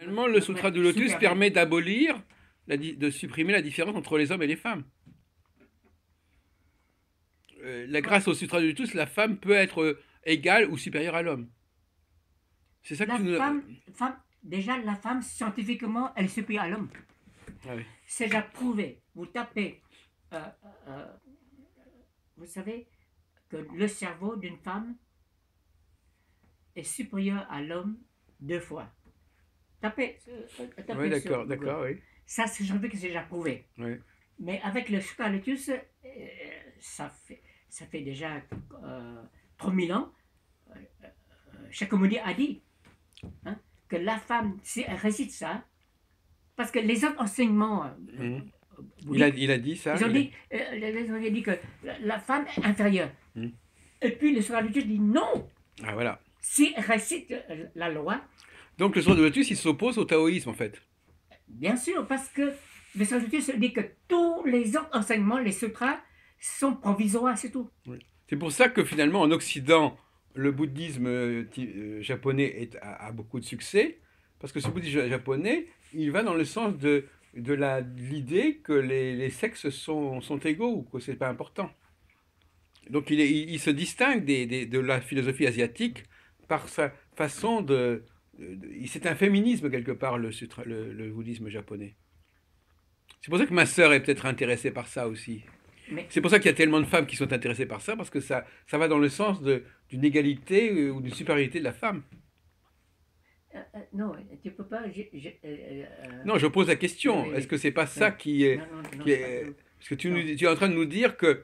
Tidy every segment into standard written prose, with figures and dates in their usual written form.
Finalement, le Sutra du Lotus super. permet d'abolir, de supprimer la différence entre les hommes et les femmes. Grâce au Sutra du Lotus, la femme peut être égale ou supérieure à l'homme. C'est ça que La tu nous... déjà, la femme, scientifiquement, elle est supérieure à l'homme. Ah oui. C'est déjà prouvé. Vous tapez, euh, euh, vous savez que le cerveau d'une femme est supérieur à l'homme 2 fois. Tapez, Oui, tapez sur d'accord, Google. d'accord, oui. Ça, c'est déjà prouvé. Oui. Mais avec le Scarletus, ça fait déjà 3000 ans. Shakyamuni a dit, hein, que la femme, si elle récite ça, parce que les autres enseignements Mmh. bouddhiques, Il a dit ça. ils ont dit que la femme est inférieure. Mmh. Et puis le Scarletus dit non, Ah voilà. si elle récite la loi, Donc le Sutra du Lotus, il s'oppose au taoïsme en fait. bien sûr, parce que le Scarletus dit que tous les autres enseignements, les sutras, sont provisoires, c'est tout. Oui. C'est pour ça que finalement en Occident, le bouddhisme japonais a beaucoup de succès, parce que ce bouddhisme japonais, il va dans le sens de l'idée que les sexes sont égaux ou que c'est pas important. Donc il se distingue de la philosophie asiatique par sa façon c'est un féminisme quelque part, le bouddhisme japonais. C'est pour ça que ma sœur est peut-être intéressée par ça aussi. Mais C'est pour ça qu'il y a tellement de femmes qui sont intéressées par ça, parce que ça va dans le sens d'une égalité ou d'une supériorité de la femme. non, tu peux pas. Non, je pose la question. Oui, Est-ce oui. que c'est pas Oui. ça qui est, Non, non, non, qui c'est pas est... tout. Parce que Non. tu es en train de nous dire que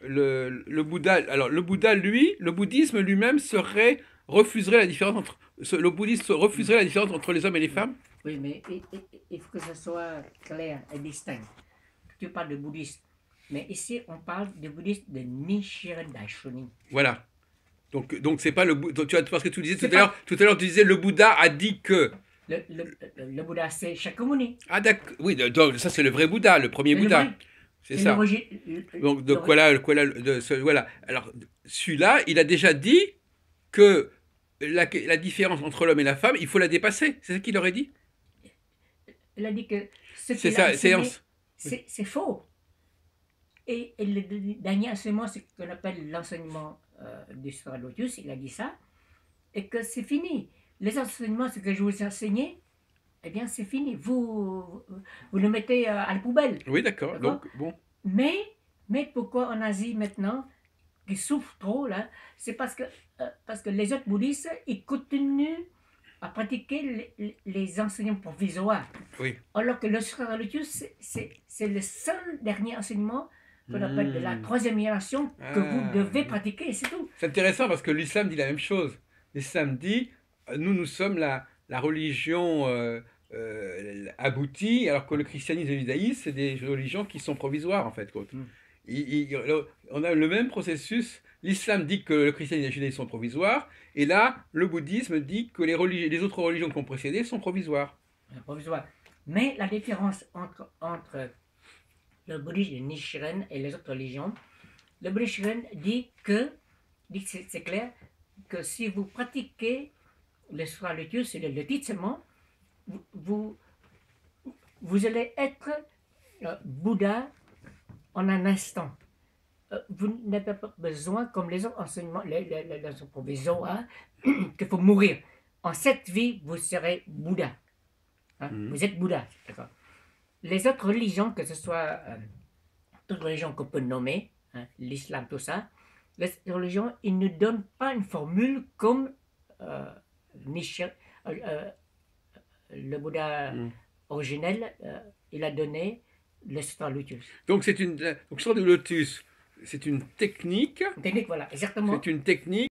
le Bouddha... Alors, le Bouddha, lui, le bouddhisme lui-même refuserait la différence entre... Le bouddhisme refuserait la différence entre les hommes et les femmes? Oui, mais il faut que ce soit clair et distinct. Tu parles de bouddhisme. Mais ici, on parle de bouddhisme de Nichiren Daishonin. Voilà. Donc c'est pas parce que tu disais C'est pas tout à l'heure, tu disais le Bouddha a dit que... le Bouddha, c'est Shakyamuni. Ah d'accord, oui, donc ça c'est le vrai Bouddha, le premier C'est le Bouddha. vrai. C'est C'est ça. l'origine. Donc voilà. Alors celui-là, il a déjà dit que la différence entre l'homme et la femme, il faut la dépasser. C'est ça qu'il aurait dit? Il a dit que ce C'est qu'il a ça, enseigné, séance. c'est faux. Et le dernier enseignement, c'est ce qu'on appelle l'enseignement du Sutra Lotus. Il a dit ça. Et que c'est fini. Les enseignements, ce que je vous ai enseigné, eh bien, c'est fini. Vous le mettez à la poubelle. Oui, d'accord. D'accord. Donc bon. Mais, mais pourquoi en Asie maintenant, qui souffrent trop, là, c'est parce que les autres bouddhistes, ils continuent à pratiquer les enseignements provisoires. Oui. Alors que le Sutra Lotus, c'est le seul dernier enseignement qu'on appelle de la troisième génération que vous devez pratiquer, c'est tout. C'est intéressant parce que l'islam dit la même chose. L'islam dit, nous sommes la religion aboutie, alors que le christianisme et le judaïsme, c'est des religions qui sont provisoires en fait. On a le même processus. L'islam dit que le christianisme et le judaïsme sont provisoires, et là, le bouddhisme dit que les autres religions qui ont précédé sont provisoires. Provisoire. Mais la différence entre le bouddhisme de Nichiren et les autres religions, le bouddhisme dit que c'est clair, que si vous pratiquez le Sutra Lotus et le titre seulement, vous allez être Bouddha en un instant. Vous n'avez pas besoin, comme les autres enseignements, les provisoires, qu'il faut mourir. En cette vie, vous serez Bouddha. Hein? Vous êtes Bouddha, d'accord. Les autres religions, que ce soit toutes les religions qu'on peut nommer, hein, l'islam, tout ça, les religions, ils ne donnent pas une formule comme le Bouddha originel, il a donné le Sutra Lotus. Donc Sutra du Lotus, c'est une technique. Une technique, voilà, exactement. C'est une technique